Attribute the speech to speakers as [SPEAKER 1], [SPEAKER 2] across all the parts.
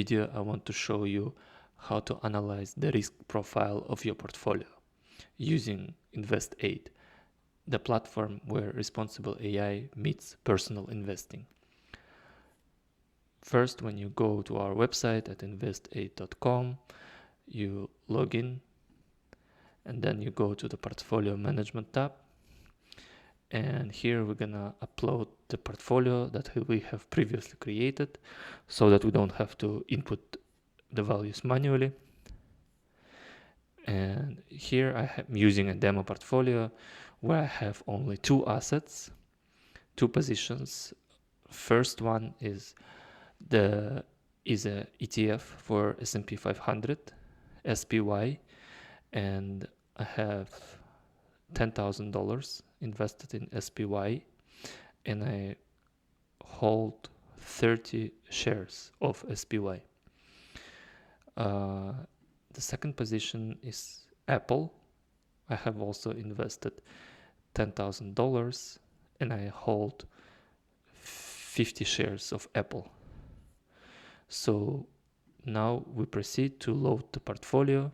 [SPEAKER 1] Video, I want to show you how to analyze the risk profile of your portfolio using InvestAId, the platform where responsible AI meets personal investing. First, when you go to our website at investaid.com, you log in and then you go to the portfolio management tab. And here we're gonna upload the portfolio that we have previously created so that we don't have to input the values manually. And here I'm using a demo portfolio where I have only two assets, two positions. First one is a ETF for S&P 500, SPY, and I have $10,000 invested in SPY, and I hold 30 shares of SPY. The second position is Apple. I have also invested $10,000 and I hold 50 shares of Apple. So now we proceed to load the portfolio,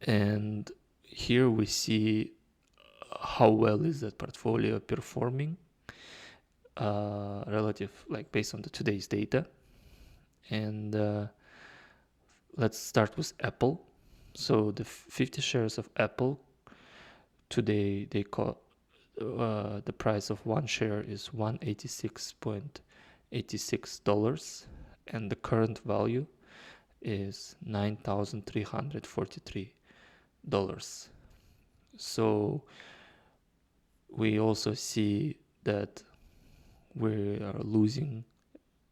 [SPEAKER 1] and here we see how well is that portfolio performing relative, like based on today's data. And let's start with Apple. So the 50 shares of Apple today, the price of one share is $186.86, and the current value is $9,343. So we also see that we are losing,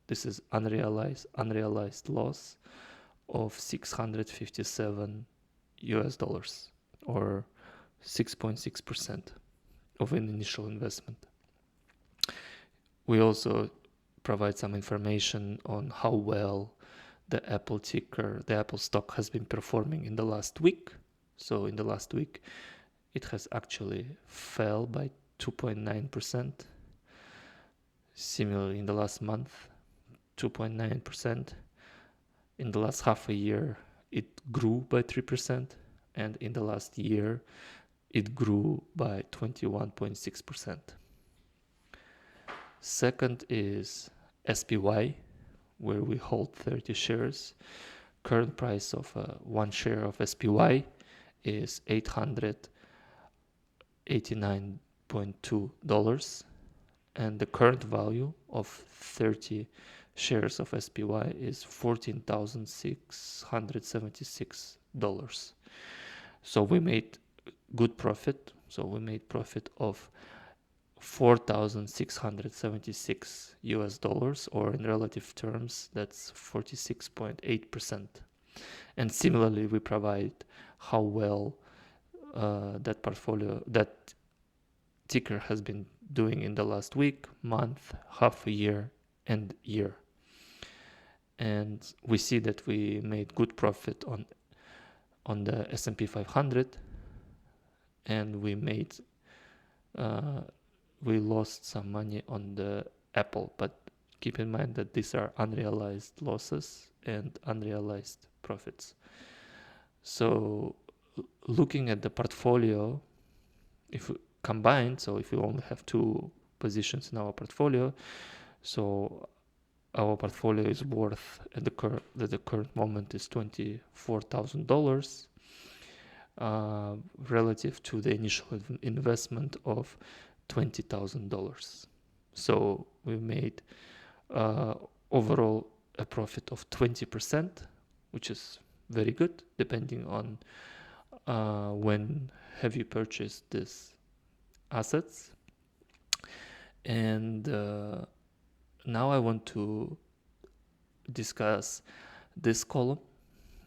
[SPEAKER 1] this is unrealized loss of $657 or 6.6% of an initial investment. We also provide some information on how well the Apple ticker, the Apple stock has been performing in the last week. So in the last week, it has actually fell by 2.9%. Similarly, in the last month, 2.9%. In the last half a year, it grew by 3%. And in the last year, it grew by 21.6%. Second is SPY, where we hold 30 shares. Current price of one share of SPY is $889.2, and the current value of 30 shares of SPY is $14,676. So we made good profit. So we made profit of $4,676, or in relative terms, that's 46.8%. And similarly, we provide how well that portfolio, that ticker has been doing in the last week, month, half a year, and year. And we see that we made good profit on the S&P 500, and we lost some money on the Apple, but keep in mind that these are unrealized losses and unrealized profits. So looking at the portfolio, if we combine, so if we only have two positions in our portfolio, so our portfolio is worth at the current moment is $24,000 relative to the initial investment of $20,000. So we made overall a profit of 20%, which is very good, depending on when have you purchased these assets. And now I want to discuss this column,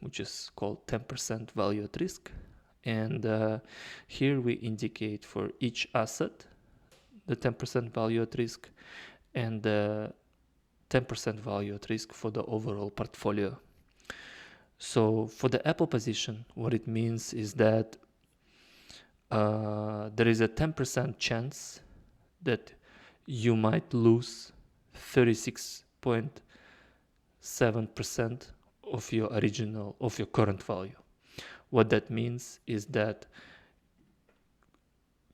[SPEAKER 1] which is called 10% value at risk. And here we indicate for each asset the 10% value at risk and the 10% value at risk for the overall portfolio. So for the Apple position, what it means is that there is a 10% chance that you might lose 36.7 7% of your current value. What that means is that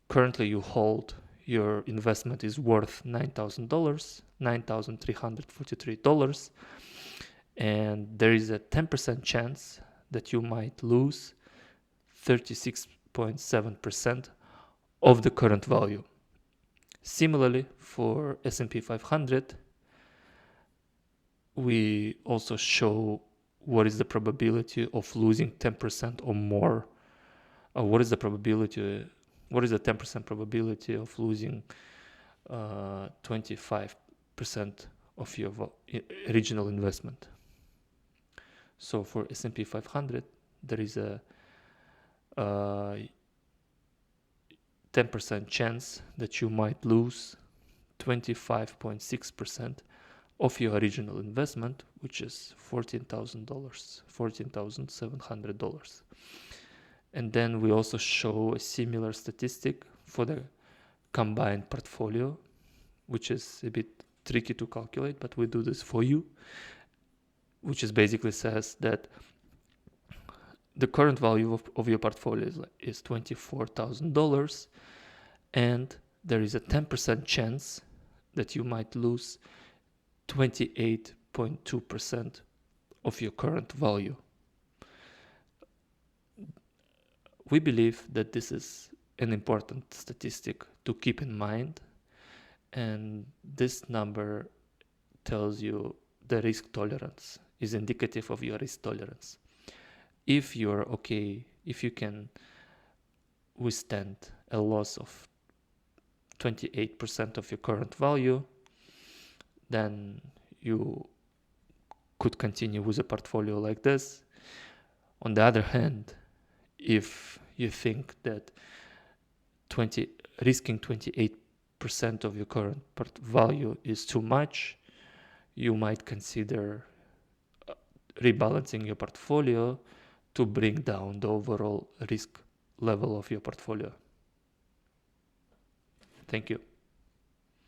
[SPEAKER 1] currently you hold your investment is worth $9,000, $9,343, and there is a 10% chance that you might lose 36.7% of the current value. Similarly, for S&P 500, we also show what is the probability of losing 10% or more. What is the 10% probability of losing 25% of your original investment? So for S&P 500, there is a 10% chance that you might lose 25.6% of your original investment, which is $14,700. And then we also show a similar statistic for the combined portfolio, which is a bit tricky to calculate, but we do this for you, which is basically says that the current value of your portfolio is $24,000, and there is a 10% chance that you might lose 28.2% of your current value. We believe that this is an important statistic to keep in mind, and this number tells you the risk tolerance, is indicative of your risk tolerance. If you're okay, if you can withstand a loss of 28% of your current value, then you could continue with a portfolio like this. On the other hand, if you think that risking 28% of your current value is too much, you might consider rebalancing your portfolio to bring down the overall risk level of your portfolio. Thank you.